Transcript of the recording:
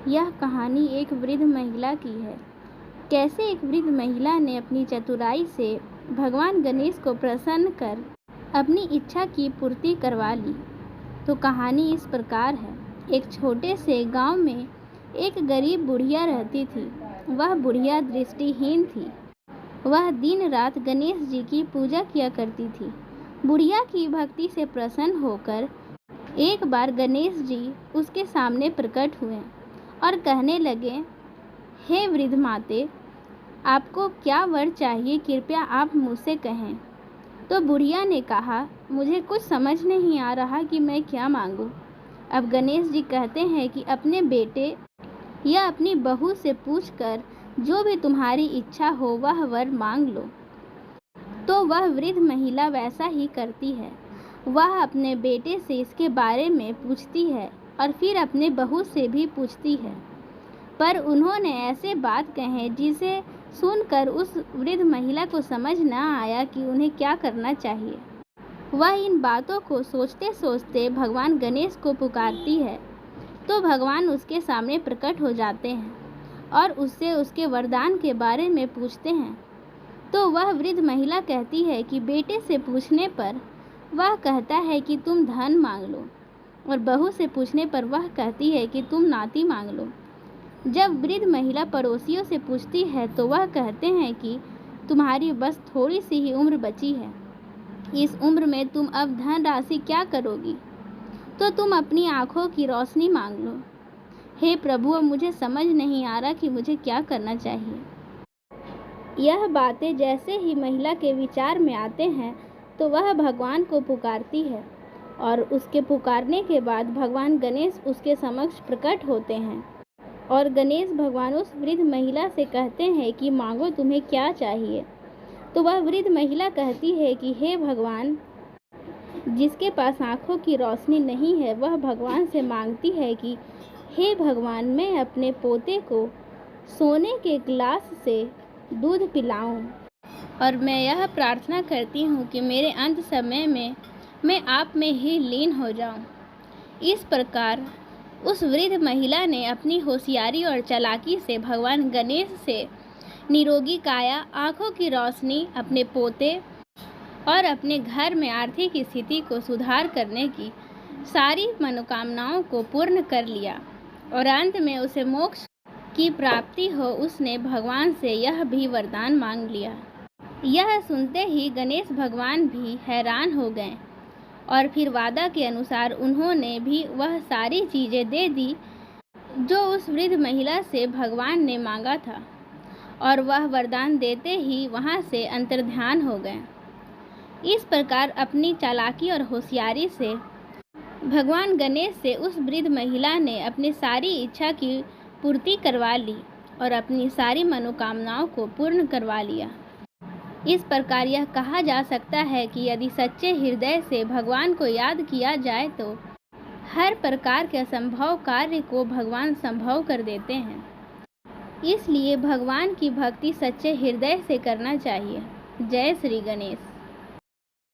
यह कहानी एक वृद्ध महिला की है। कैसे एक वृद्ध महिला ने अपनी चतुराई से भगवान गणेश को प्रसन्न कर अपनी इच्छा की पूर्ति करवा ली। तो कहानी इस प्रकार है। एक छोटे से गांव में एक गरीब बुढ़िया रहती थी। वह बुढ़िया दृष्टिहीन थी। वह दिन रात गणेश जी की पूजा किया करती थी। बुढ़िया की भक्ति से प्रसन्न होकर एक बार गणेश जी उसके सामने प्रकट हुए और कहने लगे, हे वृद्ध माते, आपको क्या वर चाहिए, कृपया आप मुझसे कहें। तो बुढ़िया ने कहा, मुझे कुछ समझ नहीं आ रहा कि मैं क्या मांगूं। अब गणेश जी कहते हैं कि अपने बेटे या अपनी बहू से पूछकर जो भी तुम्हारी इच्छा हो वह वर मांग लो। तो वह वृद्ध महिला वैसा ही करती है। वह अपने बेटे से इसके बारे में पूछती है और फिर अपने बहू से भी पूछती है, पर उन्होंने ऐसे बात कहे जिसे सुनकर उस वृद्ध महिला को समझ न आया कि उन्हें क्या करना चाहिए। वह इन बातों को सोचते सोचते भगवान गणेश को पुकारती है। तो भगवान उसके सामने प्रकट हो जाते हैं और उससे उसके वरदान के बारे में पूछते हैं। तो वह वृद्ध महिला कहती है कि बेटे से पूछने पर वह कहता है कि तुम धन मांग लो, और बहू से पूछने पर वह कहती है कि तुम नाती मांग लो। जब वृद्ध महिला पड़ोसियों से पूछती है तो वह कहते हैं कि तुम्हारी बस थोड़ी सी ही उम्र बची है। इस उम्र में तुम अब धन राशि क्या करोगी? तो तुम अपनी आंखों की रोशनी मांग लो। हे प्रभु, मुझे समझ नहीं आ रहा कि मुझे क्या करना चाहिए। यह बातें जैसे ही महिला के विचार में आते हैं तो वह भगवान को पुकारती है, और उसके पुकारने के बाद भगवान गणेश उसके समक्ष प्रकट होते हैं। और गणेश भगवान उस वृद्ध महिला से कहते हैं कि मांगो, तुम्हें क्या चाहिए। तो वह वृद्ध महिला कहती है कि हे भगवान, जिसके पास आंखों की रोशनी नहीं है वह भगवान से मांगती है कि हे भगवान, मैं अपने पोते को सोने के गिलास से दूध पिलाऊं, और मैं यह प्रार्थना करती हूँ कि मेरे अंत समय में मैं आप में ही लीन हो जाऊं। इस प्रकार उस वृद्ध महिला ने अपनी होशियारी और चालाकी से भगवान गणेश से निरोगी काया, आंखों की रोशनी, अपने पोते और अपने घर में आर्थिक स्थिति को सुधार करने की सारी मनोकामनाओं को पूर्ण कर लिया, और अंत में उसे मोक्ष की प्राप्ति हो। उसने भगवान से यह भी वरदान मांग लिया। यह सुनते ही गणेश भगवान भी हैरान हो गए, और फिर वादा के अनुसार उन्होंने भी वह सारी चीज़ें दे दी जो उस वृद्ध महिला से भगवान ने मांगा था, और वह वरदान देते ही वहाँ से अंतर्ध्यान हो गए। इस प्रकार अपनी चालाकी और होशियारी से भगवान गणेश से उस वृद्ध महिला ने अपनी सारी इच्छा की पूर्ति करवा ली और अपनी सारी मनोकामनाओं को पूर्ण करवा लिया। इस प्रकार यह कहा जा सकता है कि यदि सच्चे हृदय से भगवान को याद किया जाए तो हर प्रकार के असंभव कार्य को भगवान संभव कर देते हैं। इसलिए भगवान की भक्ति सच्चे हृदय से करना चाहिए। जय श्री गणेश।